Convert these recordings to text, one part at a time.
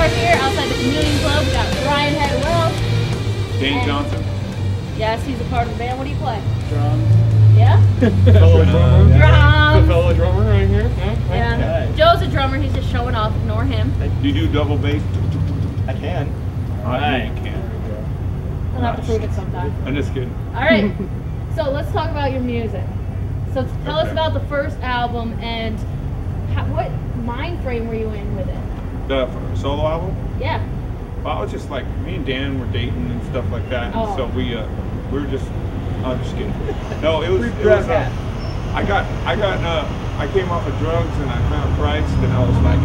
are here outside the Chameleon Club. We got Ryan Head Welch. Dane Johnson. Yes, he's a part of the band. What do you play? Drums. Yeah? Fellow drummer. Drums. The fellow drummer right here. Yeah. Joe's a drummer. He's just showing off. Ignore him. Do you do double bass? I can. I you can. He'll have to prove it sometime. I'm just kidding. All right. So let's talk about your music. So tell us about the first album and what mind frame were you in with it? The solo album? Yeah. Well, I was just like, me and Dan were dating and stuff like that. Oh. And so we were just, I'm just kidding. No, I came off of drugs and I found Christ and I was like,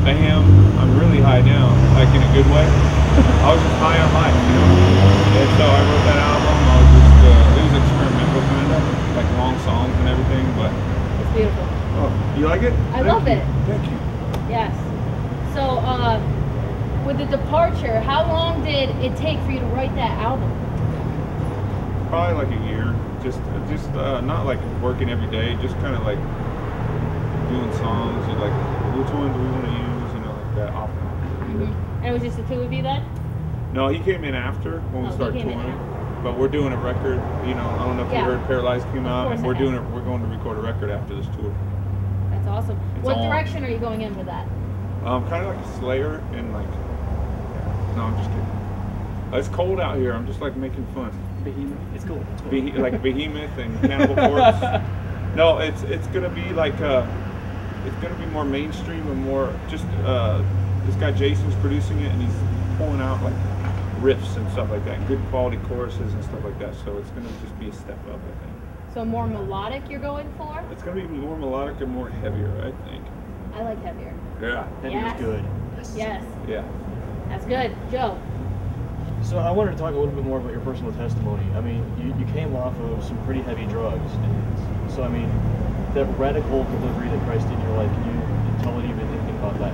bam, I'm really high now, like in a good way. I was just high on life, you know? And so I wrote that album. I was just, it was experimental kind of, like long songs and everything, but. It's beautiful. Oh, you like it? I love it. Thank you. Yes. So, with the departure, how long did it take for you to write that album? Probably like a year. Just not like working every day. Just kind of like doing songs and like, which one do we want to use? You know, like that often. And it was just the two of you then? No, he came in after when we started touring. But we're doing a record. You know, I don't know if you heard Paralyzed came out, and we're going to record a record after this tour. That's awesome. What direction are you going in with that? Kind of like a Slayer and like. No, I'm just kidding. It's cold out here. I'm just like making fun. Behemoth. It's cool. It's cool. Like Behemoth and Cannibal Corpse. No, it's gonna be like it's gonna be more mainstream and more just this guy Jason's producing it and he's pulling out like riffs and stuff like that, good quality choruses and stuff like that. So it's gonna just be a step up, I think. So more melodic you're going for? It's gonna be more melodic and more heavier, I think. I like heavier. Yeah. Heavy's good. Yes. Yeah. That's good. Joe. So I wanted to talk a little bit more about your personal testimony. I mean, you came off of some pretty heavy drugs, and so I mean, that radical delivery that Christ did in your life. Can you tell anything about that?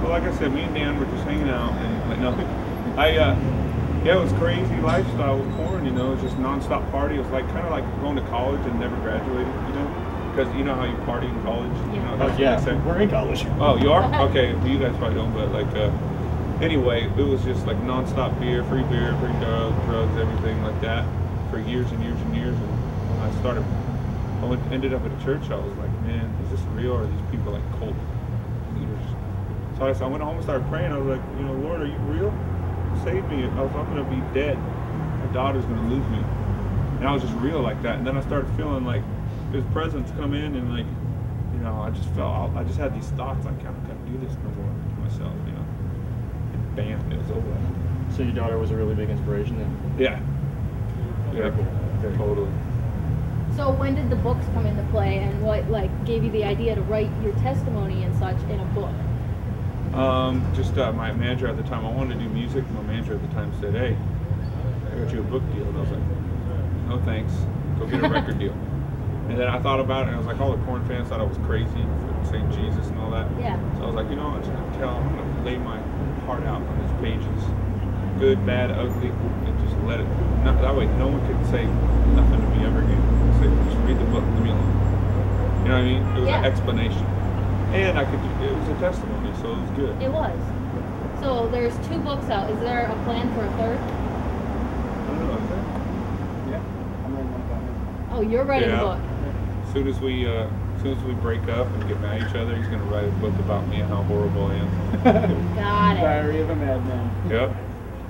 Well, like I said, me and Dan were just hanging out, and like no, yeah, it was crazy lifestyle with Korn. You know, it was just nonstop party. It was like kind of like going to college and never graduated. You know, because you know how you party in college. You know, that's yeah, what they say. We're in college. Oh, you are? Okay, well, you guys probably don't, but like. Anyway, it was just like non-stop beer, free drugs, everything like that for years and years and years. And when I ended up at a church, I was like, man, is this real or are these people like cult leaders? So I went home and started praying. I was like, you know, Lord, are you real? Save me. I'm going to be dead. My daughter's going to lose me. And I was just real like that. And then I started feeling like His presence come in and like, you know, I just had these thoughts, I can't do this no more to myself, you know. Bam, it was over. So your daughter was a really big inspiration then? Yeah. Very cool. Very totally. So when did the books come into play, and what like gave you the idea to write your testimony and such in a book? My manager at the time, I wanted to do music. My manager at the time said, "Hey, I got you a book deal." And I was like, "No thanks, go get a record deal." And then I thought about it, and I was like, all the Korn fans thought I was crazy for saying Jesus and all that. Yeah. So I was like, you know, I'm just I'm gonna lay my heart out on these pages, good, bad, ugly, and just let it. That way, no one can say nothing to me ever again. Say, just read the book, leave me alone. You know what I mean? It was an explanation, and it was a testimony, so it was good. It was. So there's 2 books out. Is there a plan for a 3rd? I don't know. Is there? Yeah, I'm writing one about it. Oh, you're writing a book. As soon as we break up and get mad at each other, he's gonna write a book about me and how horrible I am. Got it. Diary of a Madman. Yep.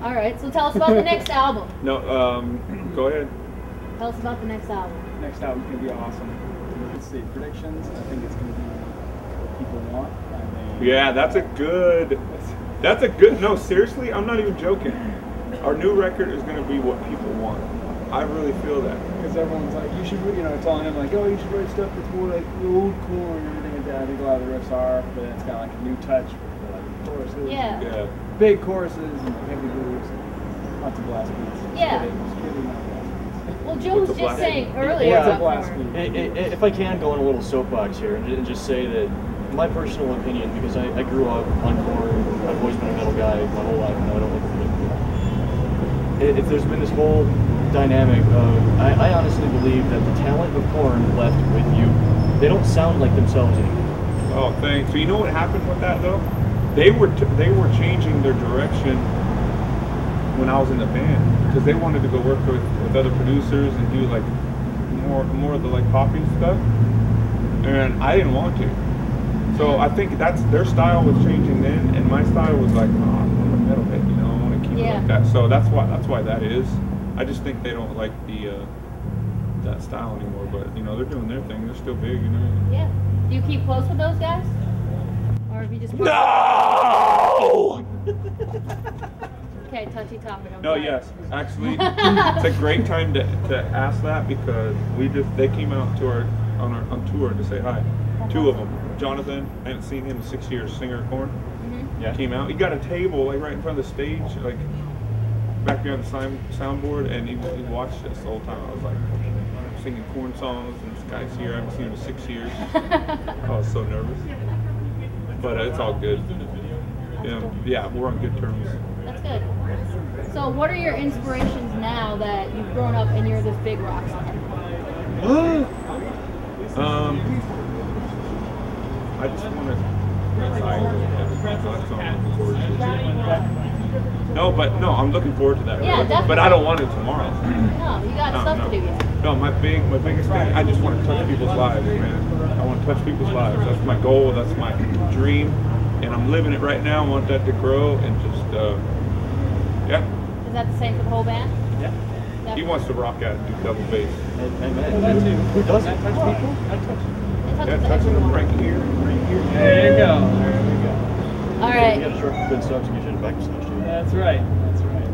All right. So tell us about the next album. No, go ahead. Tell us about the next album. Next album's gonna be awesome. Let's see, predictions. I think it's gonna be what people want. Yeah, that's a good. No, seriously, I'm not even joking. Our new record is gonna be what people want. I really feel that. Because everyone's like, you should, telling him like, oh, you should write stuff that's more like the old Korn and everything like that. I think a lot of the riffs are, but it's got like a new touch with like choruses. Yeah. Big choruses and like heavy grooves. Lots of blast beats. Yeah. Just kidding, not blast beats. Well, Joe was just saying earlier What's a about blast Korn. beat? If I can go on a little soapbox here and just say that my personal opinion, because I grew up on Korn, I've always been a metal guy my whole life, and I don't like the if there's been this whole dynamic of, I honestly believe that the talent of Korn left with you. They don't sound like themselves anymore. Oh, thanks. So you know what happened with that though? they were changing their direction when I was in the band because they wanted to go work with other producers and do like more of the like poppy stuff, and I didn't want to. So I think that's their style was changing then, and my style was like, oh, I'm a metalhead, you know, I want to keep it like that. So that's why that is. I just think they don't like that style anymore. But you know, they're doing their thing. They're still big, you know. Yeah. Do you keep close with those guys, or have you just? No. Okay, touchy topic. No, yes, actually, it's a great time to ask that because they came out on tour to say hi. Two of them. Jonathan, I haven't seen him in 6 years. Singer of Korn. Mm-hmm. Yeah. Came out. He got a table like right in front of the stage, like back behind the soundboard, and he watched us the whole time. I was like singing Korn songs, and this guy's here. I haven't seen him in 6 years. I was so nervous, but it's all good. Yeah, we're on good terms. That's good. So, what are your inspirations now that you've grown up and you're this big rock star? I just want to retire. That's what I'm looking forward to. No, I'm looking forward to that. Yeah, really. definitely. But I don't want it tomorrow. No, you got stuff to do yet. No, my biggest thing, I just want to touch people's lives, man. I want to touch people's lives. That's my goal. That's my dream, and I'm living it right now. I want that to grow and just, yeah. Is that the same for the whole band? Yeah. He Definitely. wants to rock out and do double bass. Who doesn't? Touch people? I touch them. Yeah, touching them right here, right here. There you go. There we go. All right. You got a short good subs to get you in the back stage too. That's right. That's right.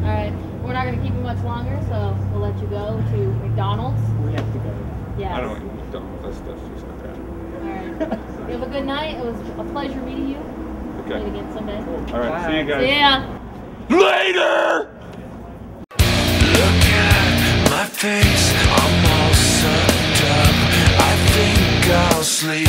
All right. We're not going to keep you much longer, so we'll let you go to McDonald's. We have to go. Yeah. I don't eat McDonald's. That stuff's just crap. All right. You have a good night. It was a pleasure meeting you. Okay. Meet again someday. All right. See you guys. See ya. Later! Look at my face, I'm all sucked up. I think I'll sleep